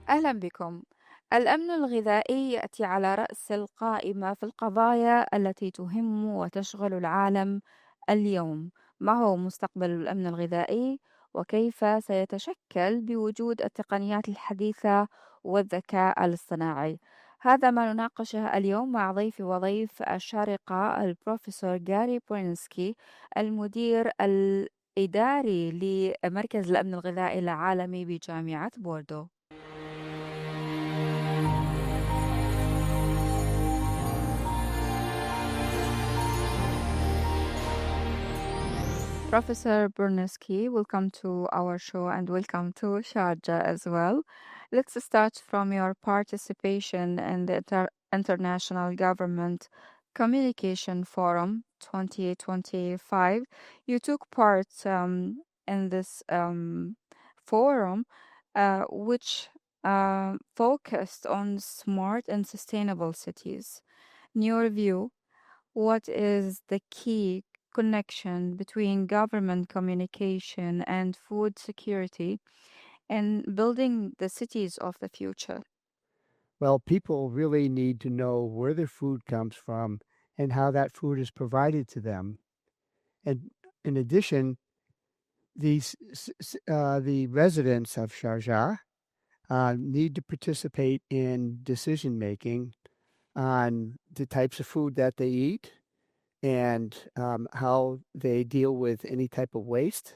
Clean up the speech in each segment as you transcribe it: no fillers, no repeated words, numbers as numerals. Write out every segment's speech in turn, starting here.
أهلا بكم. الأمن الغذائي يأتي على رأس القائمة في القضايا التي تهم وتشغل العالم اليوم. ما هو مستقبل الأمن الغذائي؟ وكيف سيتشكل بوجود التقنيات الحديثة والذكاء الاصطناعي؟ هذا ما نناقشه اليوم مع ضيفي وضيف الشارقة البروفيسور غاري بورنيسكي، المدير الإداري لمركز الأمن الغذائي العالمي بجامعة بوردو. Professor Berners-Key, welcome to our show and welcome to Sharjah as well. Let's start from your participation in the International Government Communication Forum 2025. You took part in this forum, which focused on smart and sustainable cities. In your view, what is the key connection between government communication and food security in building the cities of the future? Well, people really need to know where their food comes from and how that food is provided to them. And in addition, the residents of Sharjah need to participate in decision making on the types of food that they eat and how they deal with any type of waste.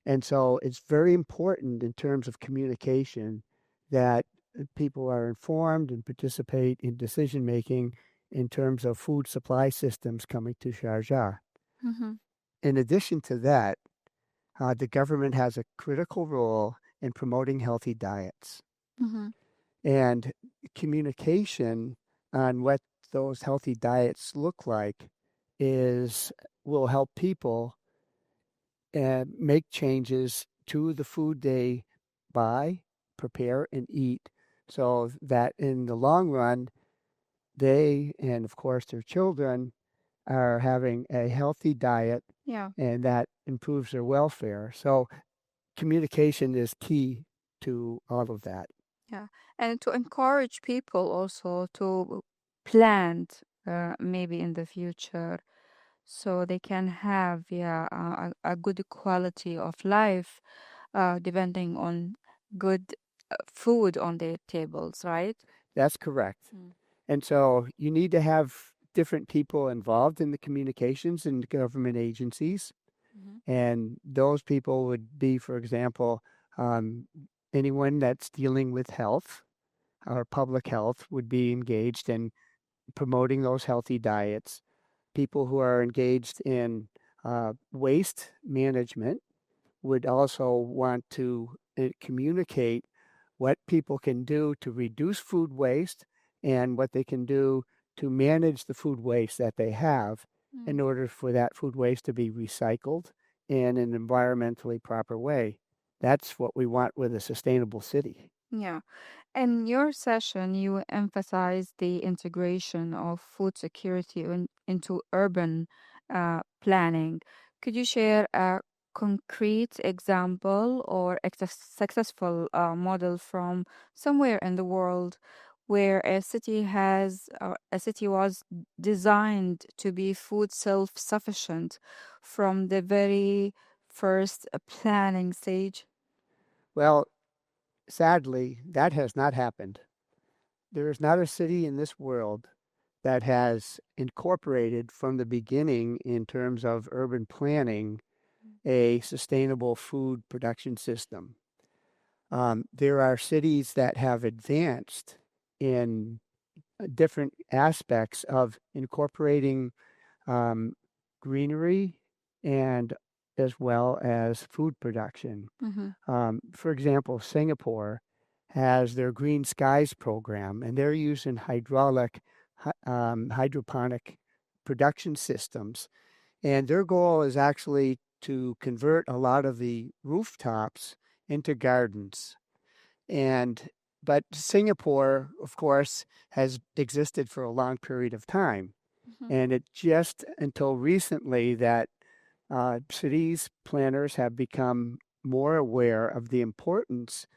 And so it's very important in terms of communication that people are informed and participate in decision making in terms of food supply systems coming to Sharjah. Mhm, In addition to that, the government has a critical role in promoting healthy diets. mhm, And communication on what those healthy diets look like will help people make changes to the food they buy, prepare, and eat so that in the long run, they and of course their children are having a healthy diet yeah, and that improves their welfare. So communication is key to all of that. yeah. And to encourage people also to plant maybe in the future so they can have a good quality of life depending on good food on their tables, right? That's correct. Mm. And so you need to have different people involved in the communications in government agencies. Mhm. And those people would be, for example, um, anyone that's dealing with health or public health would be engaged in promoting those healthy diets. People who are engaged in waste management would also want to communicate what people can do to reduce food waste and what they can do to manage the food waste that they have Mm. in order for that food waste to be recycled in an environmentally proper way. That's what we want with a sustainable city. Yeah. In your session, you emphasized the integration of food security into urban planning. Could you share a concrete example or a successful model from somewhere in the world where a city was designed to be food self-sufficient from the very first planning stage? Well, sadly, that has not happened. There is not a city in this world that has incorporated from the beginning in terms of urban planning a sustainable food production system. There are cities that have advanced in different aspects of incorporating um, greenery and as well as food production. Mm-hmm. For example, Singapore has their Green Skies program, and they're using hydroponic production systems. And their goal is actually to convert a lot of the rooftops into gardens. But Singapore, of course, has existed for a long period of time. Mm-hmm. And it just until recently that cities planners have become more aware of the importance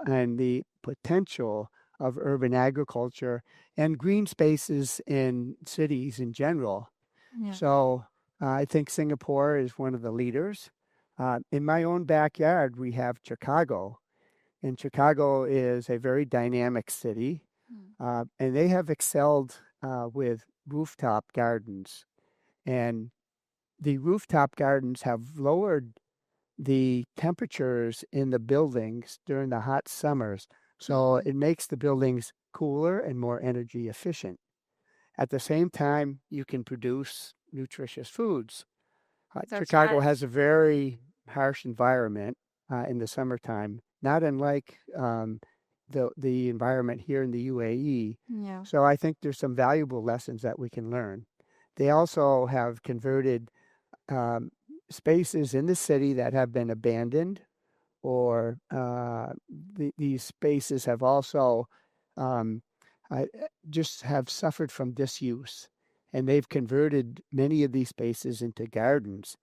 and the potential of urban agriculture and green spaces in cities in general. Yeah. So I think Singapore is one of the leaders. In my own backyard, we have Chicago, and Chicago is a very dynamic city, and they have excelled with rooftop gardens. And the rooftop gardens have lowered the temperatures in the buildings during the hot summers, so it makes the buildings cooler and more energy efficient. At the same time, you can produce nutritious foods. That's Chicago right. has a very harsh environment in the summertime, not unlike the environment here in the UAE. Yeah. So I think there's some valuable lessons that we can learn. They also have converted spaces in the city that have been abandoned, or these spaces have also um, just have suffered from disuse, and they've converted many of these spaces into gardens.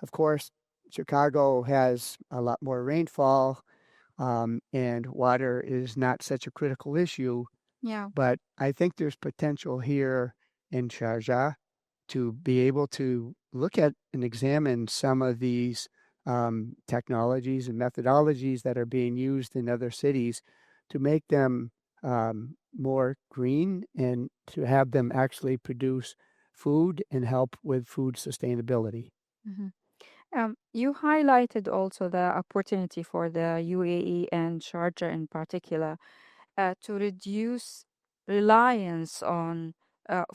Of course, Chicago has a lot more rainfall, and water is not such a critical issue, Yeah. but I think there's potential here in Sharjah to be able to look at and examine some of these technologies and methodologies that are being used in other cities to make them more green and to have them actually produce food and help with food sustainability. Mhm. You highlighted also the opportunity for the UAE and Sharjah in particular to reduce reliance on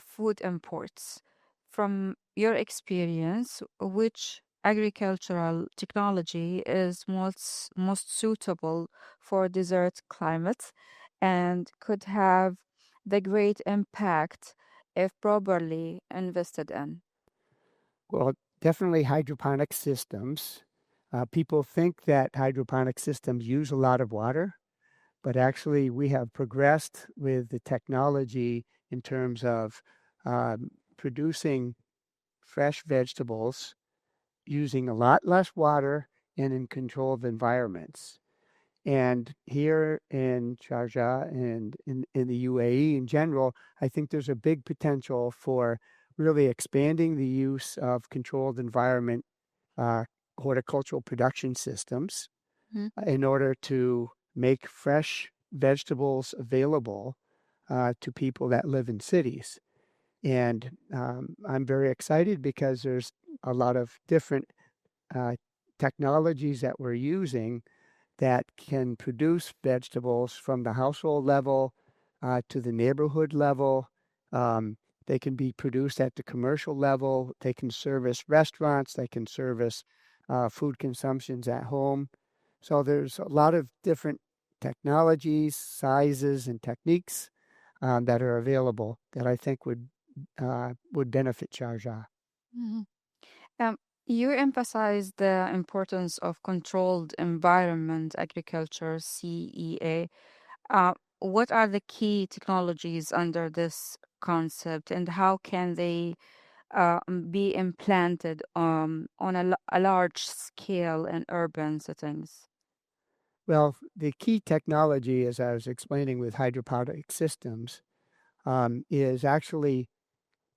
food imports. From your experience, which agricultural technology is most suitable for desert climates and could have the great impact if properly invested in? Well, definitely hydroponic systems. People think that hydroponic systems use a lot of water, but actually we have progressed with the technology in terms of producing fresh vegetables using a lot less water and in controlled environments. And here in Sharjah and in the UAE in general, I think there's a big potential for really expanding the use of controlled environment uh, horticultural production systems Mhm. in order to make fresh vegetables available to people that live in cities. And I'm very excited because there's a lot of different uh, technologies that we're using that can produce vegetables from the household level to the neighborhood level. Um, they can be produced at the commercial level. They can service restaurants. They can service food consumptions at home. So there's a lot of different technologies, sizes, and techniques that are available that I think would benefit Sharjah. Mhm. Um, you emphasize the importance of controlled environment agriculture, CEA. What are the key technologies under this concept, and how can they be implanted on a large scale in urban settings? Well, the key technology, as I was explaining with hydroponic systems, is actually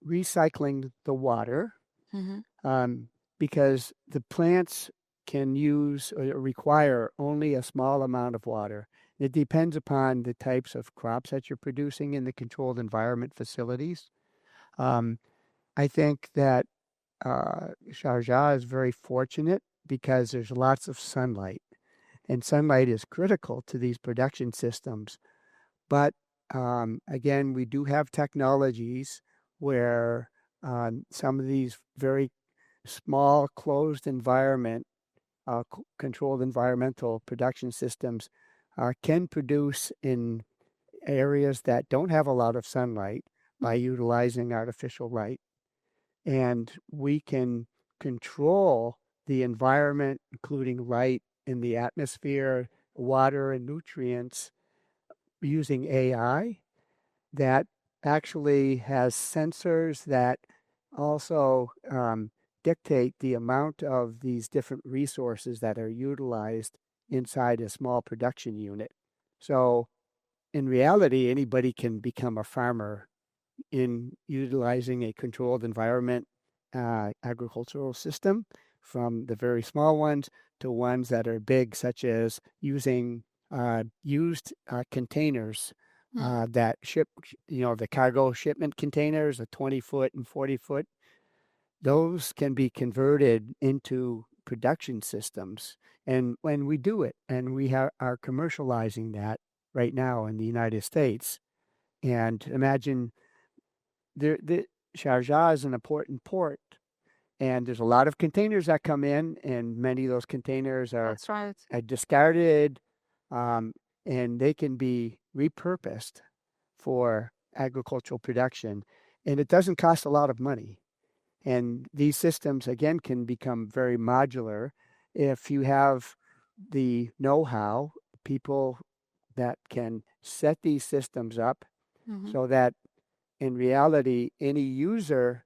recycling the water Hmm. um, because the plants can use or require only a small amount of water. It depends upon the types of crops that you're producing in the controlled environment facilities. Um, I think that Sharjah is very fortunate because there's lots of sunlight, and sunlight is critical to these production systems. But again, we do have technologies where some of these very small, closed environment, controlled environmental production systems can produce in areas that don't have a lot of sunlight by utilizing artificial light. And we can control the environment, including light in the atmosphere, water, and nutrients using AI that actually has sensors that also dictate the amount of these different resources that are utilized inside a small production unit. So in reality, anybody can become a farmer in utilizing a controlled environment agricultural system, from the very small ones to ones that are big, such as using used containers that ship, the cargo shipment containers, the 20-foot and 40-foot. Those can be converted into production systems. And when we do it, and we are commercializing that right now in the United States, and imagine the Sharjah is an important port, and there's a lot of containers that come in, and many of those containers are That's right. discarded, and they can be repurposed for agricultural production, and it doesn't cost a lot of money. And these systems, again, can become very modular if you have the know-how, people that can set these systems up so that in reality, any user,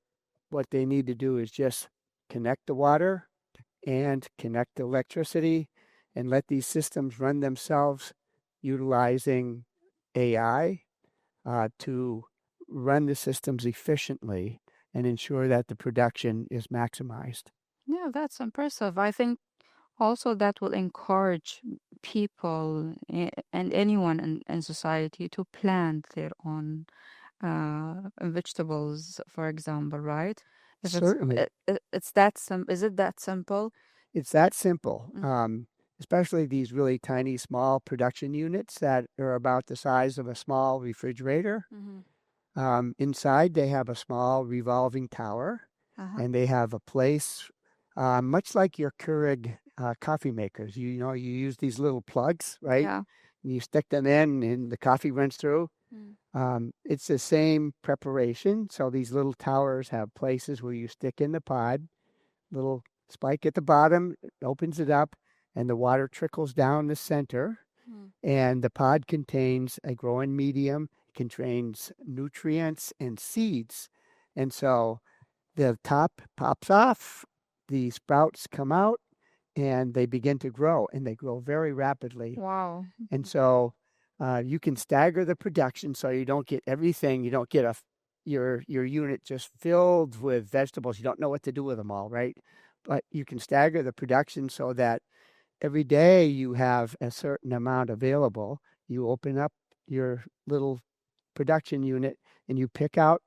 what they need to do is just connect the water and connect the electricity and let these systems run themselves utilizing AI to run the systems efficiently and ensure that the production is maximized. Yeah, that's impressive. I think also that will encourage people and anyone in society to plant their own vegetables, for example, right? If Certainly. it's that is it that simple? It's that simple. Mm. Especially these really tiny, small production units that are about the size of a small refrigerator. Inside, they have a small revolving tower, and they have a place, much like your Keurig coffee makers. You use these little plugs, right? Yeah. You stick them in, and the coffee runs through. It's the same preparation. So these little towers have places where you stick in the pod, little spike at the bottom, it opens it up, and the water trickles down the center. And the pod contains a growing medium, contains nutrients and seeds. And so the top pops off, the sprouts come out, and they begin to grow, and they grow very rapidly. Wow. And so you can stagger the production so you don't get everything. You don't get your unit just filled with vegetables. You don't know what to do with them all, right? But you can stagger the production so that every day you have a certain amount available. You open up your little production unit and you pick out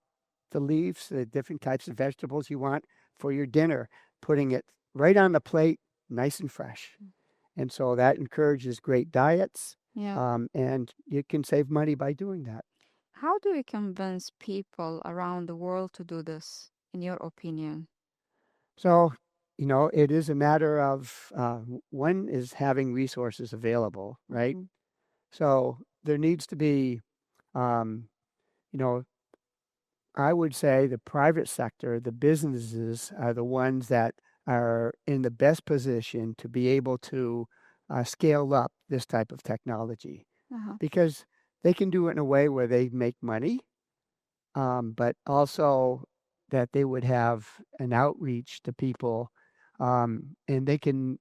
the leaves, the different types of vegetables you want for your dinner, putting it right on the plate, nice and fresh. And so that encourages great diets. Yeah. And you can save money by doing that. How do you convince people around the world to do this, in your opinion? So, it is a matter of one is having resources available, right? So there needs to be, um, I would say the private sector, the businesses are the ones that are in the best position to be able to scale up this type of technology because they can do it in a way where they make money, but also that they would have an outreach to people, and they can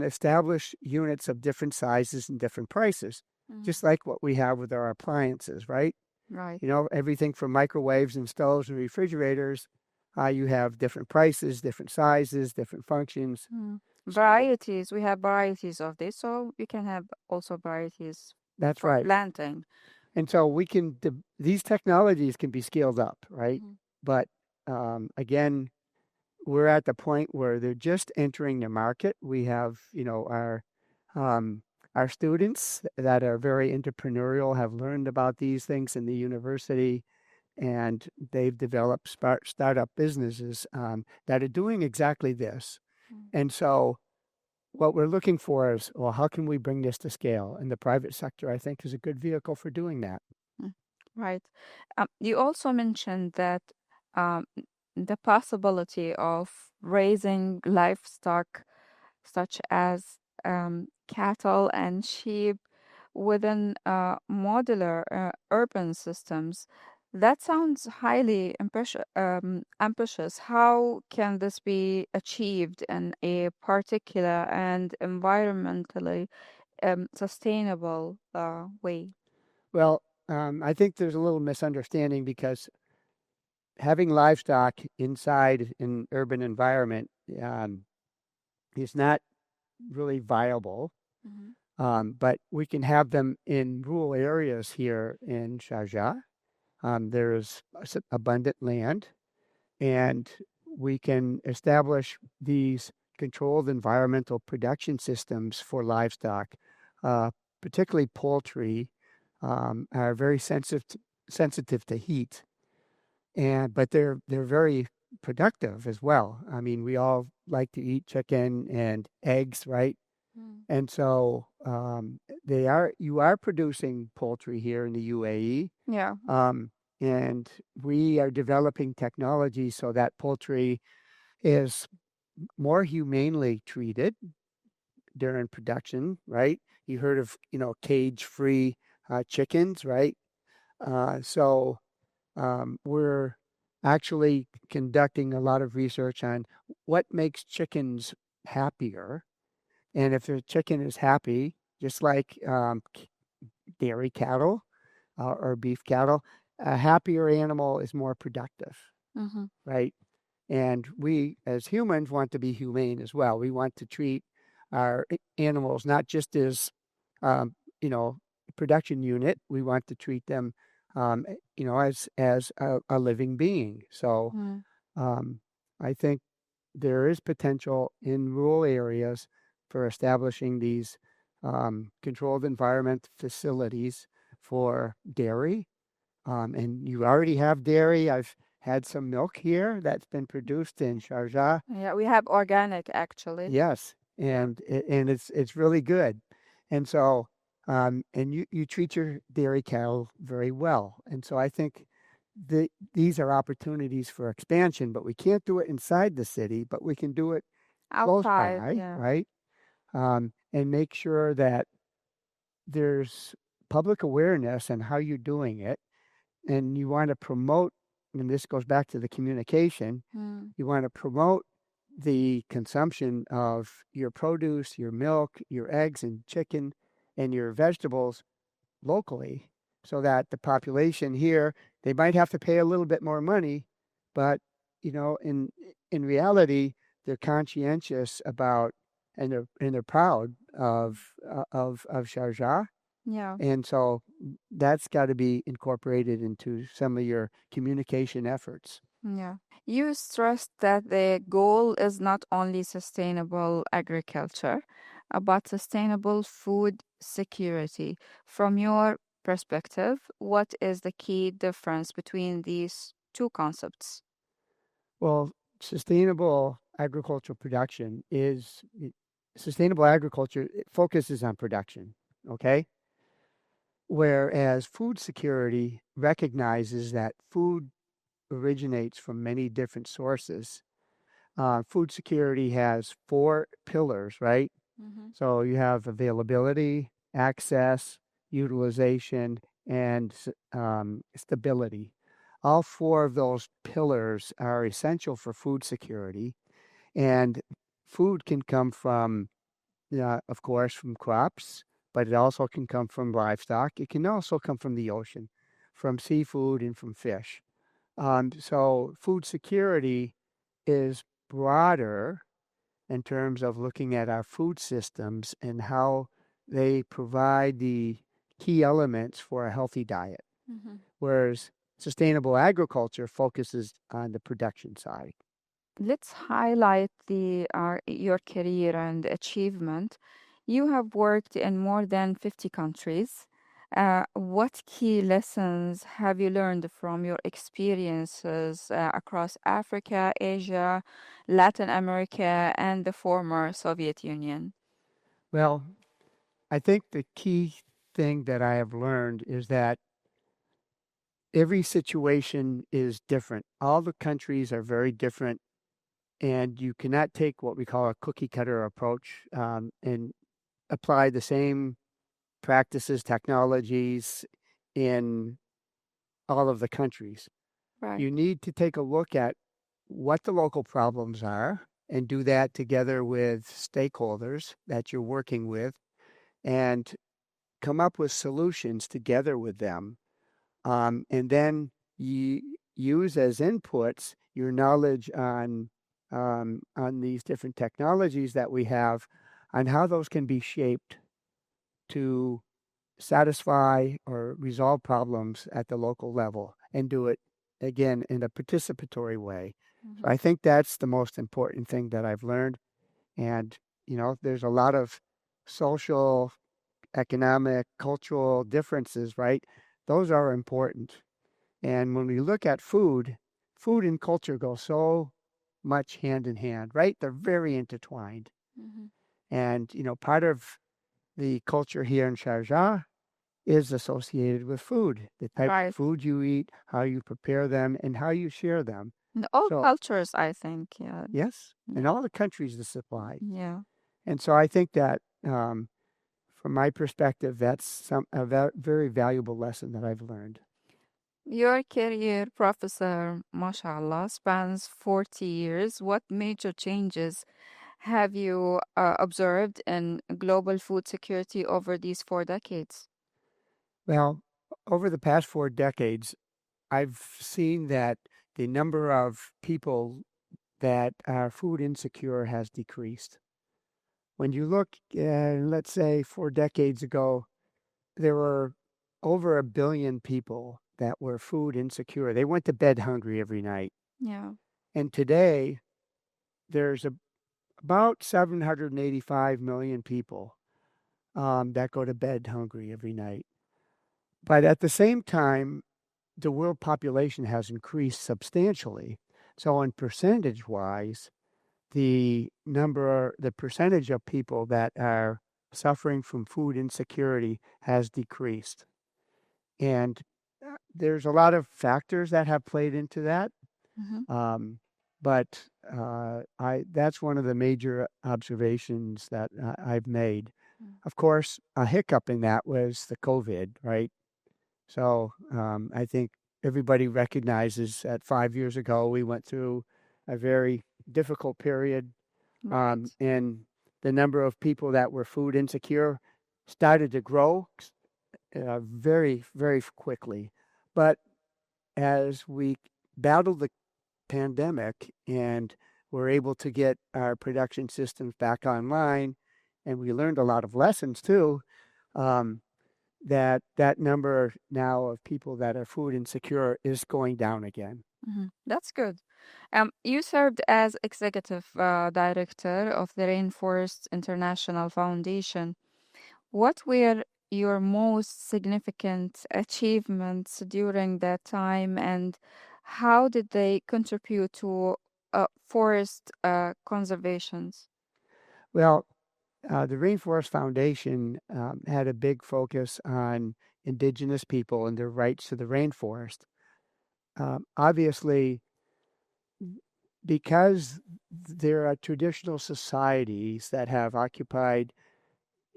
establish units of different sizes and different prices, just like what we have with our appliances, right? Right. Everything from microwaves and stoves and refrigerators, you have different prices, different sizes, different functions. Varieties. We have varieties of this, so we can have also varieties That's for right. planting. And so these technologies can be scaled up, right? But again, we're at the point where they're just entering the market. We have, our students that are very entrepreneurial have learned about these things in the university, and they've developed startup businesses that are doing exactly this. And so what we're looking for is, well, how can we bring this to scale? And the private sector, I think, is a good vehicle for doing that. Right. You also mentioned that um, the possibility of raising livestock such as cattle and sheep within modular urban systems. That sounds highly ambitious. How can this be achieved in a particular and environmentally sustainable way? Well, I think there's a little misunderstanding because having livestock inside an urban environment is not really viable. But we can have them in rural areas here in Sharjah. There's abundant land, and we can establish these controlled environmental production systems for livestock, particularly poultry, are very sensitive to heat, but they're very productive as well. I mean, we all like to eat chicken and eggs, right? And so you are producing poultry here in the UAE. Yeah. And we are developing technology so that poultry is more humanely treated during production, right? You heard of, cage-free chickens, right? So we're actually conducting a lot of research on what makes chickens happier. And if the chicken is happy, just like dairy cattle or beef cattle, a happier animal is more productive, right? And we, as humans, want to be humane as well. We want to treat our animals not just as, production unit. We want to treat them, as a living being. So I think there is potential in rural areas for establishing these controlled environment facilities for dairy. And you already have dairy. I've had some milk here that's been produced in Sharjah. Yeah, we have organic actually. Yes, and it's really good. And so and you treat your dairy cattle very well. And so I think these are opportunities for expansion, but we can't do it inside the city, but we can do it close Outside, by, yeah. right? And make sure that there's public awareness on how you're doing it. And you want to promote, and this goes back to the communication, you want to promote the consumption of your produce, your milk, your eggs and chicken, and your vegetables locally, so that the population here, they might have to pay a little bit more money, but in reality, they're conscientious about, and they're proud of Sharjah. Yeah. And so that's got to be incorporated into some of your communication efforts. Yeah. You stressed that the goal is not only sustainable agriculture, but sustainable food security. From your perspective, what is the key difference between these two concepts? Well, sustainable agricultural production sustainable agriculture, it focuses on production, okay? Whereas food security recognizes that food originates from many different sources. Food security has 4 pillars, right? So you have availability, access, utilization, and stability. All 4 of those pillars are essential for food security, and food can come from, of course, from crops, but it also can come from livestock. It can also come from the ocean, from seafood and from fish. So food security is broader in terms of looking at our food systems and how they provide the key elements for a healthy diet. Whereas sustainable agriculture focuses on the production side. Let's highlight your career and achievement. You have worked in more than 50 countries. What key lessons have you learned from your experiences across Africa, Asia, Latin America, and the former Soviet Union? Well, I think the key thing that I have learned is that every situation is different. All the countries are very different, and you cannot take what we call a cookie cutter approach and apply the same practices, technologies in all of the countries. Right. You need to take a look at what the local problems are and do that together with stakeholders that you're working with, and come up with solutions together with them, and then you use as inputs your knowledge on these different technologies that we have, on how those can be shaped to satisfy or resolve problems at the local level, and do it again in a participatory way. So I think that's the most important thing that I've learned. And there's a lot of social, economic, cultural differences, right? Those are important. And when we look at food and culture go so much hand in hand, right? They're very intertwined. And part of the culture here in Sharjah is associated with food, the type Right. of food you eat, how you prepare them, and how you share them. In all So cultures, I think. Yeah. yes, in Yeah. all the countries this applies. Yeah. And so I think that from my perspective, that's a very valuable lesson that I've learned. Your career, Professor, mashallah, spans 40 years. What major changes have you observed in global food security over these 4 decades? Well, over the past 4 decades, I've seen that the number of people that are food insecure has decreased. When you look, let's say 4 decades ago, there were over 1 billion people that were food insecure. They went to bed hungry every night. Yeah. And today, there's about 785 million people that go to bed hungry every night. But at the same time, the world population has increased substantially. So, in percentage wise, the percentage of people that are suffering from food insecurity has decreased. And there's a lot of factors that have played into that. Um, but that's one of the major observations that I've made. Of course, a hiccup in that was the COVID, right? So I think everybody recognizes that 5 years ago we went through a very difficult period, Right. and the number of people that were food insecure started to grow very, very quickly. But as we battled the pandemic and were able to get our production systems back online, and we learned a lot of lessons too, that number now of people that are food insecure is going down again. That's good. You served as executive director of the Rainforest International Foundation. What were your most significant achievements during that time, and how did they contribute to forest conservations? Well, the Rainforest Foundation had a big focus on indigenous people and their rights to the rainforest. Obviously, because there are traditional societies that have occupied,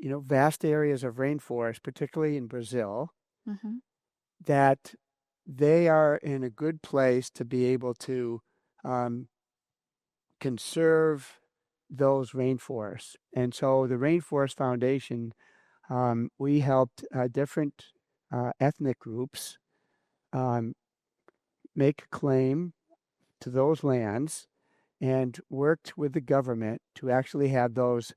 vast areas of rainforest, particularly in Brazil, Mm-hmm. that they are in a good place to be able to conserve those rainforests. And so the Rainforest Foundation, we helped different ethnic groups make a claim to those lands and worked with the government to actually have those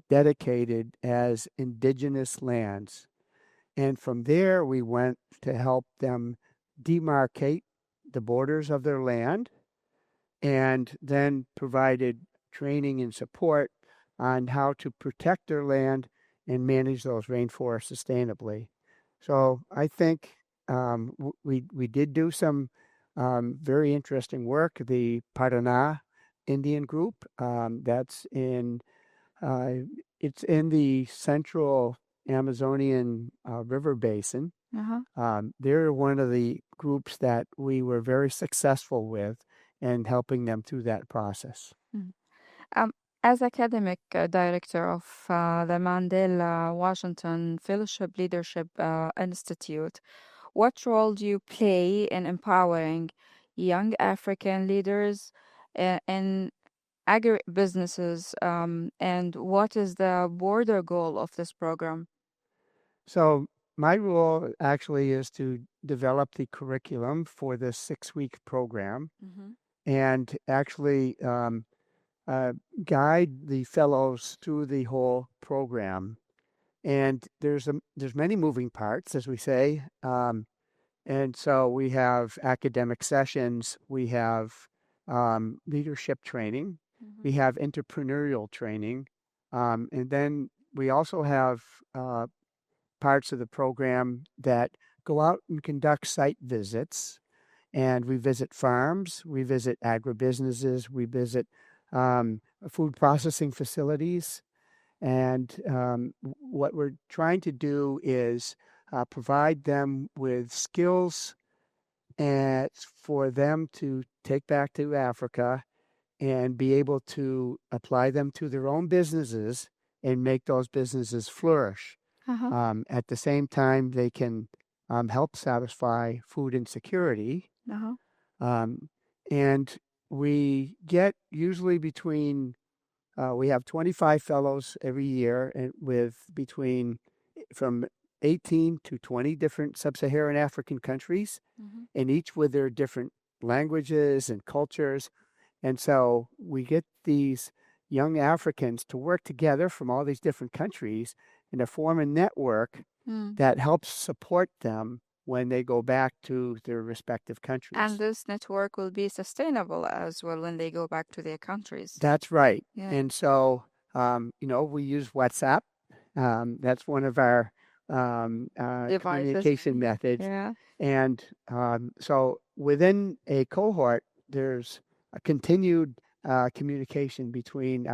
dedicated as indigenous lands. And from there, we went to help them demarcate the borders of their land, and then provided training and support on how to protect their land and manage those rainforests sustainably. So I think we did do some very interesting work. The Paraná Indian group, that's in it's in the central Amazonian river basin. Uh-huh. They're one of the groups that we were very successful with in helping them through that process. Mhm. Um, as academic director of the Mandela Washington Fellowship Leadership Institute, what role do you play in empowering young African leaders in agribusinesses, and what is the broader goal of this program? So my role actually is to develop the curriculum for this 6-week program Mm-hmm. and actually uh, guide the fellows through the whole program. And there's many moving parts, as we say. And so we have academic sessions, we have leadership training, Mm-hmm. we have entrepreneurial training, and then we also have parts of the program that go out and conduct site visits. And we visit farms, we visit agribusinesses, we visit food processing facilities. And what we're trying to do is provide them with skills and for them to take back to Africa and be able to apply them to their own businesses and make those businesses flourish. Uh-huh. At the same time, they can help satisfy food insecurity. Uh-huh. Um, and we get usually we have 25 fellows every year, and with from 18 to 20 different sub-Saharan African countries, Mm-hmm. and each with their different languages and cultures. And so we get these young Africans to work together from all these different countries and to form a network Mm. that helps support them when they go back to their respective And countries. this network will be sustainable as well when they go back to their countries. That's right. Yeah. And so, we use WhatsApp. That's one of our Devices. communication methods. Yeah. And so within a cohort, there's a continued communication between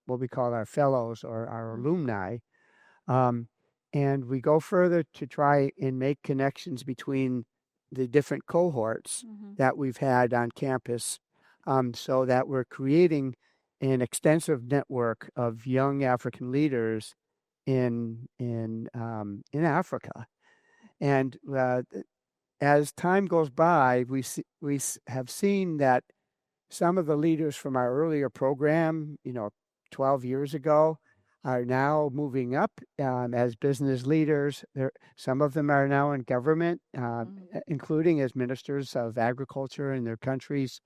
what we call our fellows or our alumni. And we go further to try and make connections between the different cohorts Mm-hmm. that we've had on campus, so that we're creating an extensive network of young African leaders in Africa. And as time goes by, we have seen that some of the leaders from our earlier program, 12 years ago, are now moving up as business leaders. Some of them are now in government, including as ministers of agriculture in their countries.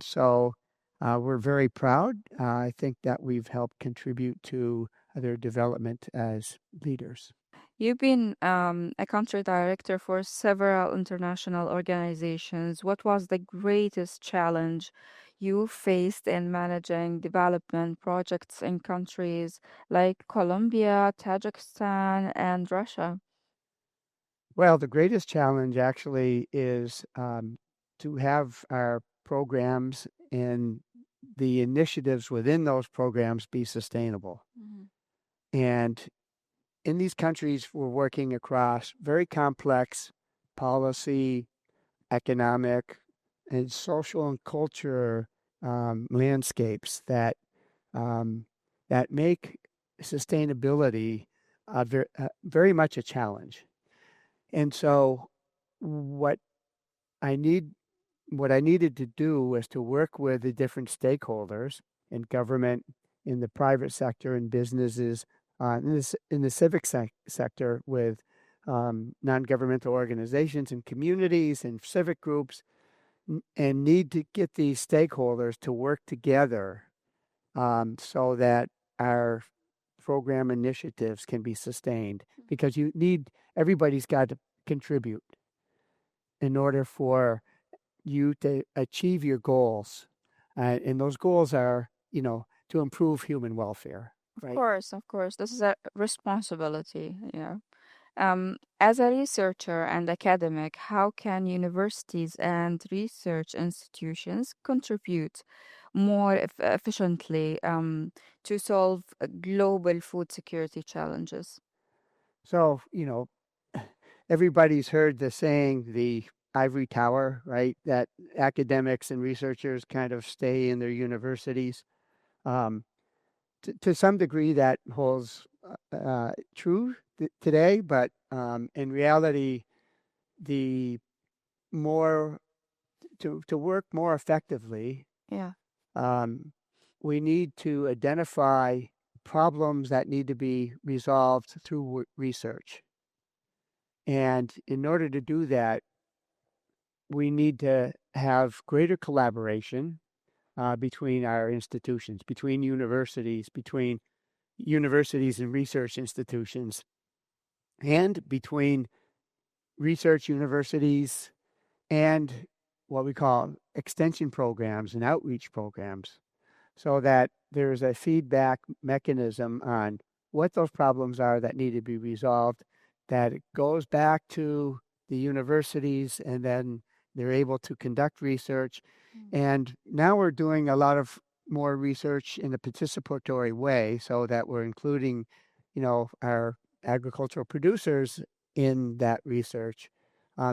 So we're very proud. I think that we've helped contribute to their development as leaders. You've been a country director for several international organizations. What was the greatest challenge you faced in managing development projects in countries like Colombia, Tajikistan, and Russia? Well, the greatest challenge actually is to have our programs and the initiatives within those programs be sustainable. Mhm. And in these countries, we're working across very complex policy, economic, and social and culture landscapes um, that make sustainability very much a challenge. And so, what I need, what I needed to do was to work with the different stakeholders in government, in the private sector, in businesses, in the civic sector with non-governmental organizations and communities and civic groups, and need to get these stakeholders to work together so that our program initiatives can be sustained. Because everybody's got to contribute in order for you to achieve your goals. And those goals are, to improve human welfare, right? Of course, this is a responsibility, As a researcher and academic, how can universities and research institutions contribute more efficiently to solve global food security challenges? So, everybody's heard the saying, the ivory tower, right? That academics and researchers kind of stay in their universities. Um, to some degree, that holds true today, but in reality, the more to work more effectively, Yeah. um, we need to identify problems that need to be resolved through research. And in order to do that, we need to have greater collaboration between our institutions, between universities and research institutions, and between research universities and what we call extension programs and outreach programs, so that there's a feedback mechanism on what those problems are that need to be resolved, that it goes back to the universities, and then they're able to conduct research. And now we're doing a lot of more research in a participatory way, so that we're including, our agricultural producers in that research,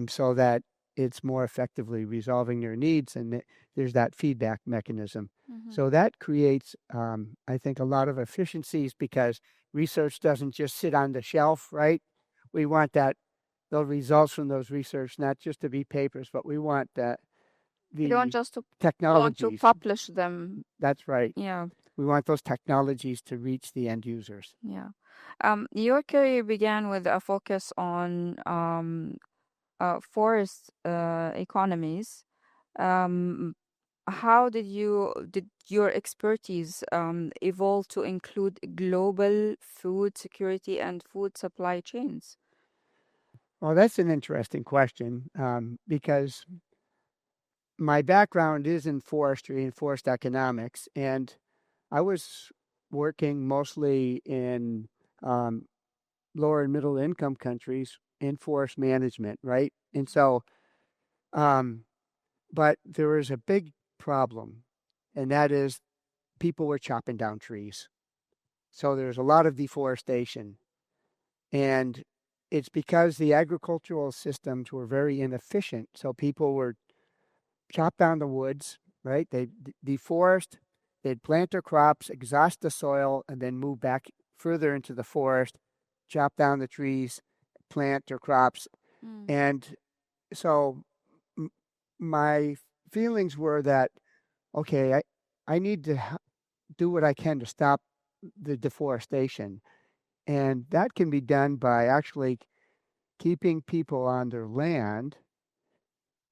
so that it's more effectively resolving their needs, and there's that feedback mechanism. So that creates, I think, a lot of efficiencies, because research doesn't just sit on the shelf, right? We want the results from those research not just to be papers, but we want You don't the just want to technologies. publish them. That's right. Yeah. We want those technologies to reach the end users. Yeah. Your career began with a focus on forest economies. How did your expertise evolve to include global food security and food supply chains? Well, that's an interesting question, because my background is in forestry and forest economics, and I was working mostly in lower and middle income countries in forest management, right? And so, but there was a big problem, and that is people were chopping down trees. So there's a lot of deforestation. And it's because the agricultural systems were very inefficient. So people were chop down the woods, right? They deforest, they'd plant their crops, exhaust the soil, and then move back further into the forest, chop down the trees, plant their crops. And so my feelings were that, okay, I need to do what I can to stop the deforestation. And that can be done by actually keeping people on their land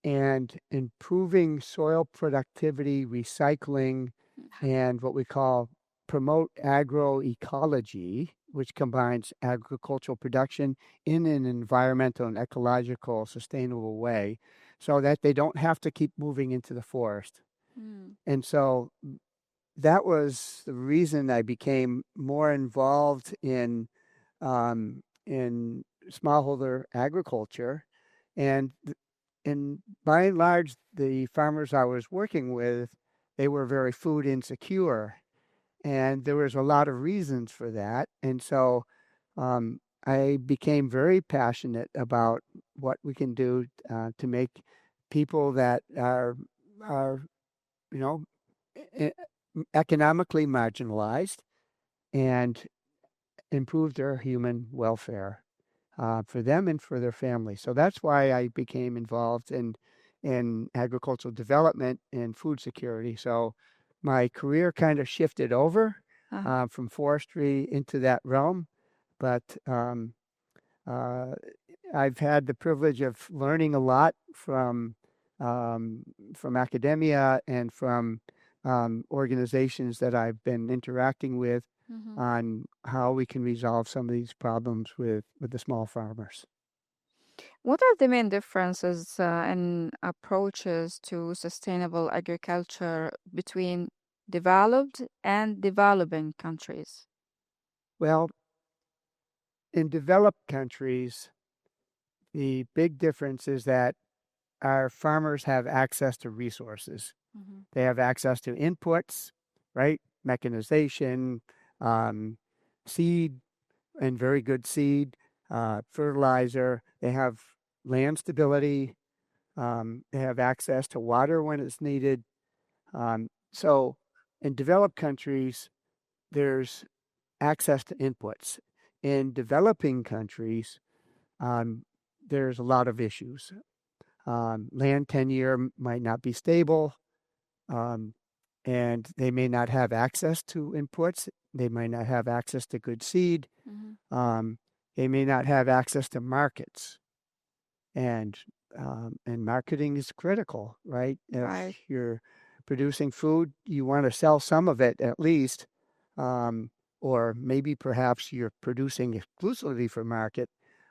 and improving soil productivity, recycling, and what we call promote agroecology, which combines agricultural production in an environmental and ecological sustainable way, so that they don't have to keep moving into the forest. And so that was the reason I became more involved in smallholder agriculture. And by and large, the farmers I was working with, they were very food insecure. And there was a lot of reasons for that. And so I became very passionate about what we can do to make people that are economically marginalized and improve their human welfare for them and for their families. So that's why I became involved in agricultural development and food security. So my career kind of shifted over from forestry into that realm, but I've had the privilege of learning a lot from academia and from organizations that I've been interacting with on how we can resolve some of these problems with the small farmers. What are the main differences in approaches to sustainable agriculture between developed and developing countries? Well, in developed countries, the big difference is that our farmers have access to resources. They have access to inputs, right? Mechanization, seed, and very good seed, fertilizer. They have land stability. They have access to water when it's needed. So in developed countries, there's access to inputs. In developing countries, there's a lot of issues. Land tenure might not be stable, and they may not have access to inputs. They might not have access to good seed. They may not have access to markets, and marketing is critical, right? Right. If you're producing food, you want to sell some of it at least, or maybe perhaps you're producing exclusively for market,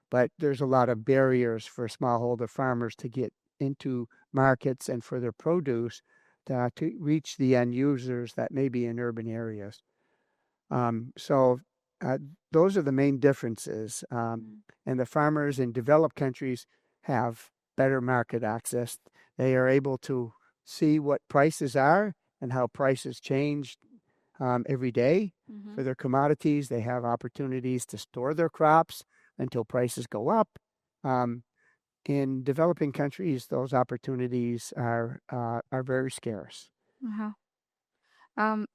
but there's a lot of barriers for smallholder farmers to get into markets and for their produce to reach the end users that may be in urban areas. So those are the main differences. And the farmers in developed countries have better market access. They are able to see what prices are and how prices change every day for their commodities. They have opportunities to store their crops until prices go up. In developing countries, those opportunities are very scarce. Uh-huh.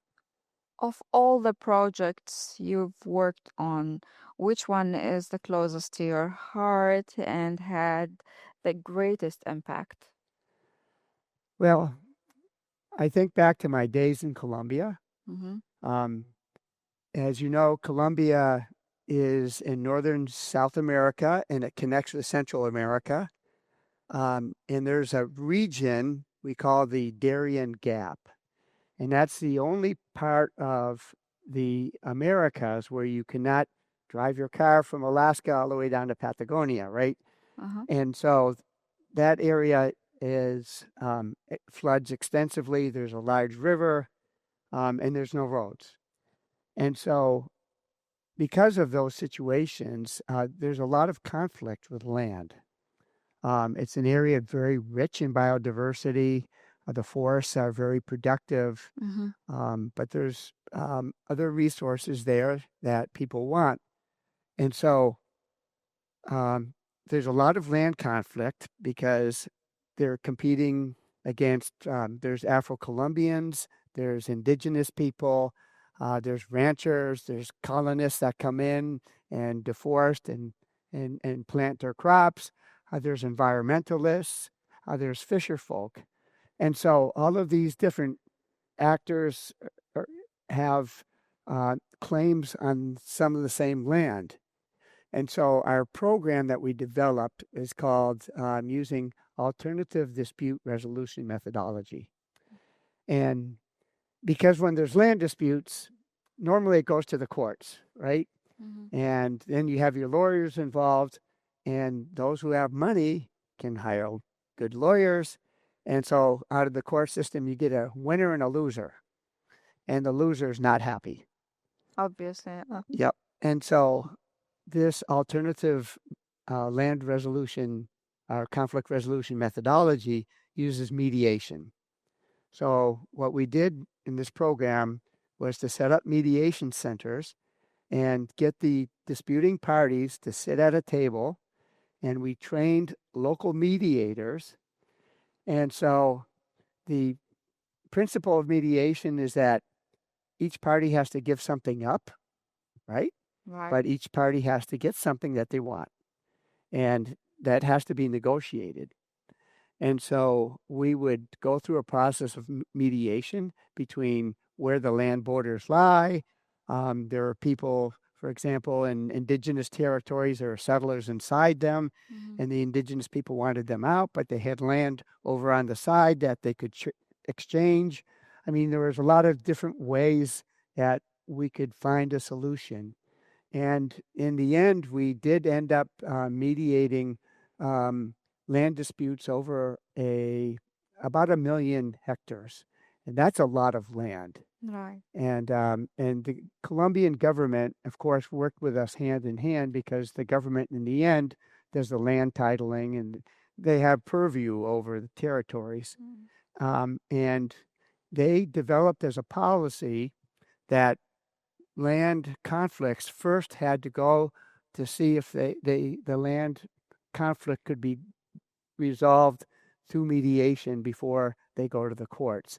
Of all the projects you've worked on, which one is the closest to your heart and had the greatest impact? Well, I think back to my days in Colombia. As you know, Colombia is in northern South America, and it connects with Central America. And there's a region we call the Darien Gap. And that's the only part of the Americas where you cannot drive your car from Alaska all the way down to Patagonia, right? And so that area is it floods extensively. There's a large river, and there's no roads. And so because of those situations, there's a lot of conflict with land. It's an area very rich in biodiversity. The forests are very productive, but there's other resources there that people want. And so there's a lot of land conflict because they're competing against, there's Afro-Colombians, there's indigenous people, there's ranchers, there's colonists that come in and deforest and plant their crops. There's environmentalists, there's fisher folk. And so all of these different actors have claims on some of the same land. And so our program that we developed is called using alternative dispute resolution methodology. And because when there's land disputes, normally it goes to the courts, right? And then you have your lawyers involved, and those who have money can hire good lawyers. And so out of the court system, you get a winner and a loser. And the loser is not happy. Obviously. Yep. And so this alternative land resolution or conflict resolution methodology uses mediation. So what we did in this program was to set up mediation centers and get the disputing parties to sit at a table, and we trained local mediators. And so the principle of mediation is that each party has to give something up, right? But each party has to get something that they want, and that has to be negotiated. And so we would go through a process of mediation between where the land borders lie. There are people, for example, in indigenous territories, there are settlers inside them, and the indigenous people wanted them out, but they had land over on the side that they could exchange. I mean, there was a lot of different ways that we could find a solution. And in the end, we did end up mediating land disputes over about 1 million hectares. And that's a lot of land. Right. And the Colombian government, of course, worked with us hand in hand because the government in the end does the land titling and they have purview over the territories. And they developed as a policy that land conflicts first had to go to see if the land conflict could be resolved through mediation before they go to the courts.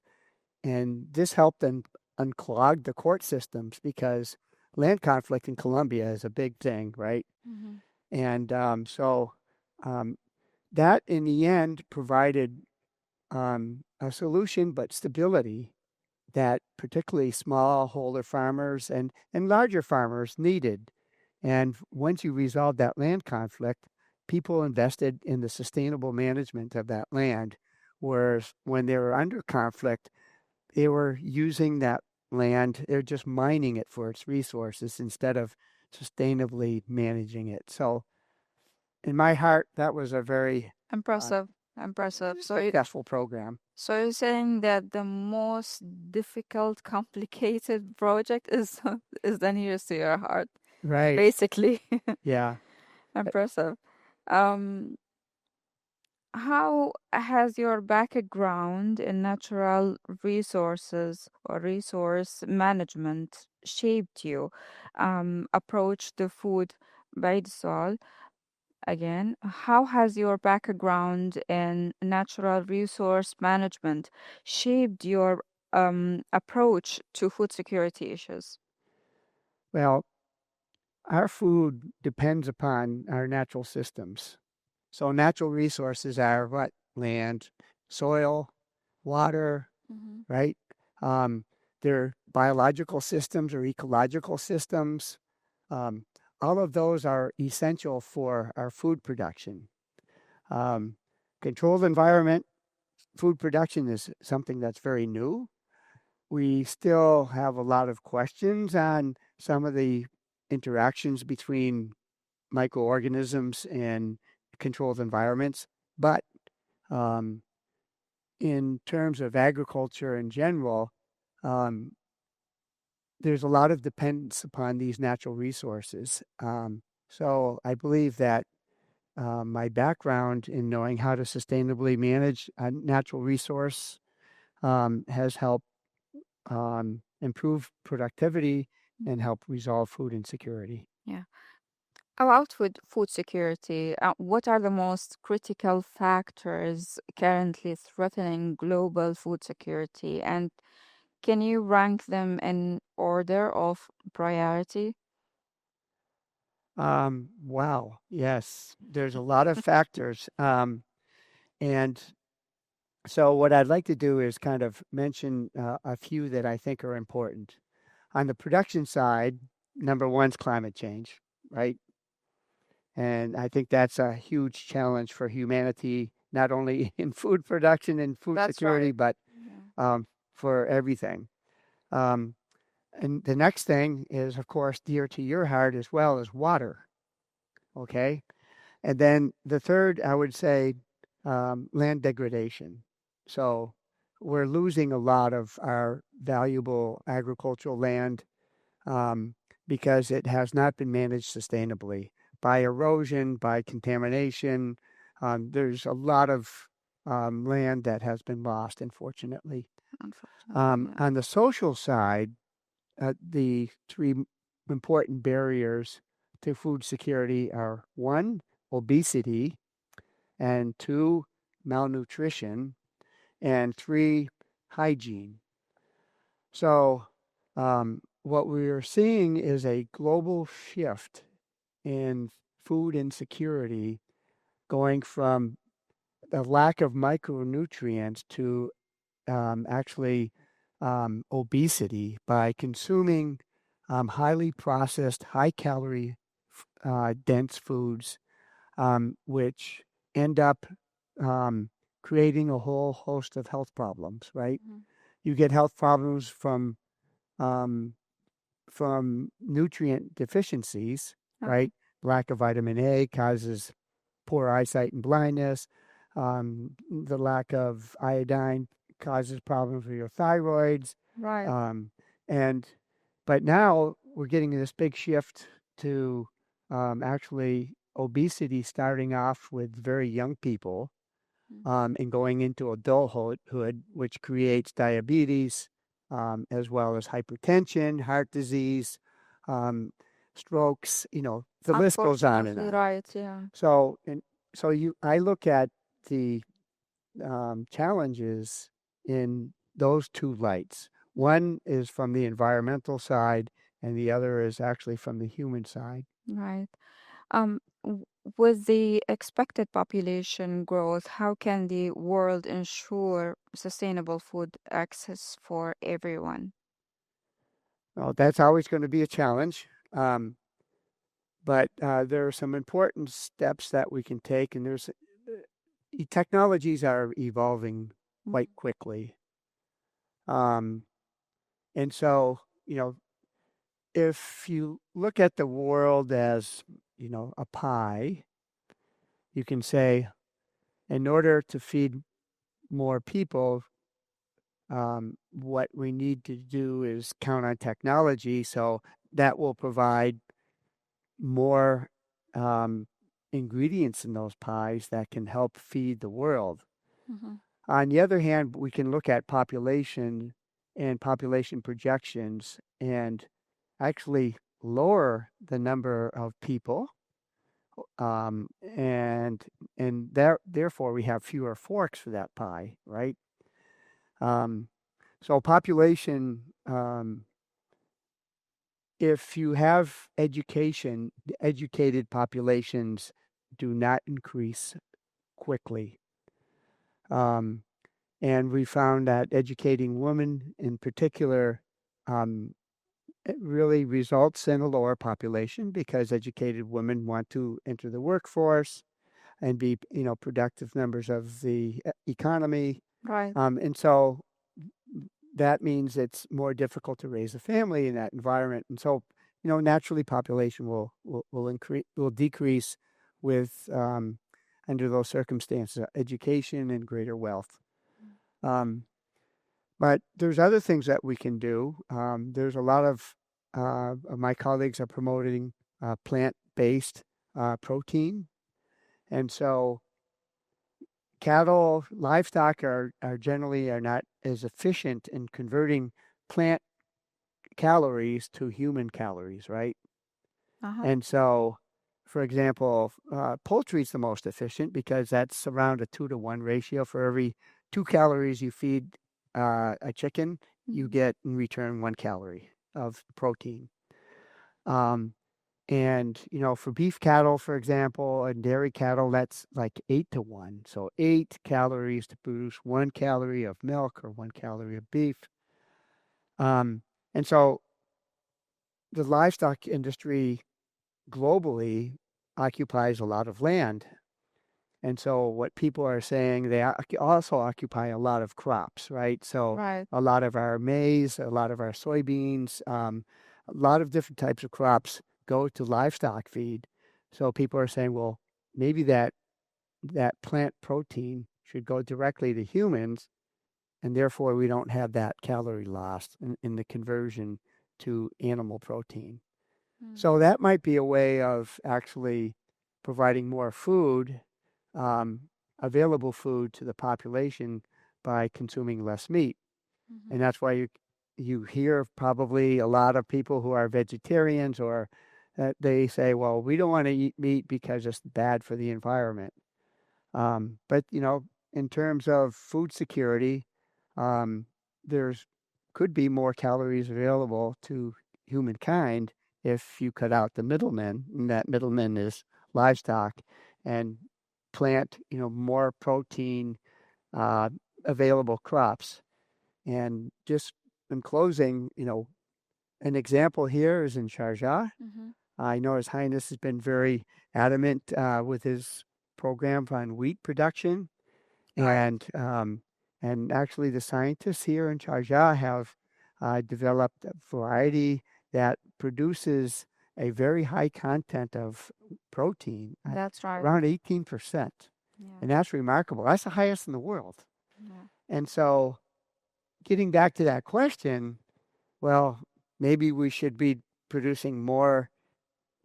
And this helped them unclog the court systems because land conflict in Colombia is a big thing, right? And so that in the end provided a solution, but stability that particularly smallholder farmers and larger farmers needed. And once you resolved that land conflict, people invested in the sustainable management of that land. Whereas when they were under conflict, they were using that land, they're just mining it for its resources instead of sustainably managing it. So in my heart, that was a very Impressive. Impressive. successful program. So you're saying that the most difficult, complicated project is the nearest to your heart, Right. basically. Yeah. Impressive. Um, how has your background in natural resources or resource management shaped you? Approach to food بعيد السؤال. Again, how has your background in natural resource management shaped your approach to food security issues? Well, our food depends upon our natural systems. So natural resources are what? Land, soil, water, right? They're biological systems or ecological systems. All of those are essential for our food production. Controlled environment food production is something that's very new. We still have a lot of questions on some of the interactions between microorganisms and controlled environments, but in terms of agriculture in general, there's a lot of dependence upon these natural resources. So I believe that my background in knowing how to sustainably manage a natural resource has helped improve productivity and help resolve food insecurity. Yeah. About food security, what are the most critical factors currently threatening global food security? And can you rank them in order of priority? Wow. Yes, there's a lot of factors. And so what I'd like to do is kind of mention a few that I think are important. On the production side, number one's climate change, right? And I think that's a huge challenge for humanity, not only in food production and food That's security, right. but Yeah. for everything. And the next thing is, of course, dear to your heart as well as water. Okay. And then the third, I would say, land degradation. So we're losing a lot of our valuable agricultural land because it has not been managed sustainably by erosion, by contamination. There's a lot of land that has been lost, unfortunately. Unfortunately, yeah. On the social side, the three important barriers to food security are one, obesity, and two, malnutrition, and three, hygiene. So, what we are seeing is a global shift in food insecurity going from the lack of micronutrients to actually obesity by consuming highly processed, high calorie, dense foods, which end up creating a whole host of health problems, right? You get health problems um, from nutrient deficiencies, right? Lack of vitamin A causes poor eyesight and blindness. The lack of iodine causes problems with your thyroids. Right. But now we're getting this big shift to actually obesity starting off with very young people and going into adulthood, which creates diabetes, as well as hypertension, heart disease, strokes. The list goes on and on. Right, yeah. So I look at the challenges in those two lights. One is from the environmental side, and the other is actually from the human side. Right. Um, With the expected population growth, how can the world ensure sustainable food access for everyone? Well, that's always going to be a challenge. But there are some important steps that we can take, and technologies are evolving quite quickly. And so, if you look at the world as, a pie, you can say, in order to feed more people, what we need to do is count on technology. So that will provide more ingredients in those pies that can help feed the world. Mhm. On the other hand, we can look at population and population projections and actually lower the number of people, and therefore we have fewer forks for that pie, right? So population, if you have educated populations do not increase quickly. And we found that educating women in particular, it really results in a lower population because educated women want to enter the workforce and be, productive members of the economy. Right. And so that means it's more difficult to raise a family in that environment. And so, naturally population will decrease with under those circumstances, education and greater wealth. But there's other things that we can do. There's a lot of my colleagues are promoting plant-based protein. And so livestock are generally not as efficient in converting plant calories to human calories, right? Uh-huh. And so, for example, poultry is the most efficient because that's around a 2-to-1 ratio. For every 2 calories you feed a chicken, you get in return 1 calorie of protein. And, for beef cattle, for example, and dairy cattle, that's like 8-to-1. So 8 calories to produce 1 calorie of milk or 1 calorie of beef. And so the livestock industry globally occupies a lot of land. And so what people are saying, they also occupy a lot of crops, right? So Right. a lot of our maize, a lot of our soybeans, a lot of different types of crops go to livestock feed. So people are saying, well, maybe that plant protein should go directly to humans, and therefore we don't have that calorie loss in the conversion to animal protein. So that might be a way of actually providing more food, available food to the population by consuming less meat. And that's why you hear probably a lot of people who are vegetarians or they say, well, we don't want to eat meat because it's bad for the environment. But, in terms of food security, there's could be more calories available to humankind if you cut out the middleman, and that middleman is livestock, and plant, more protein available crops. And just in closing, an example here is in Sharjah. I know His Highness has been very adamant with his program on wheat production, Right. and actually the scientists here in Sharjah have developed a variety that produces a very high content of protein, That's right. around 18%. Yeah. And that's remarkable. That's the highest in the world. Yeah. And so getting back to that question, well, maybe we should be producing more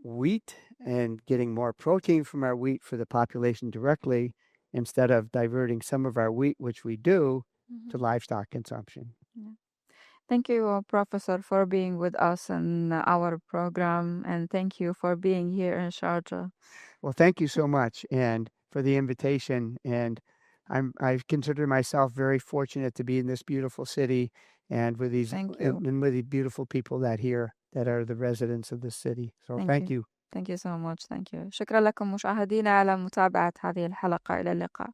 wheat and getting more protein from our wheat for the population directly instead of diverting some of our wheat, which we do, to livestock consumption. Yeah. Thank you, Professor, for being with us in our program, and thank you for being here in Sharjah. Well, thank you so much and for the invitation. And I consider myself very fortunate to be in this beautiful city and with these Thank you. and with the beautiful people that are the residents of the city. So Thank thank you. you. Thank you so much. Thank you. شكرا لكم مشاهدينا على متابعة هذه الحلقة. إلى اللقاء.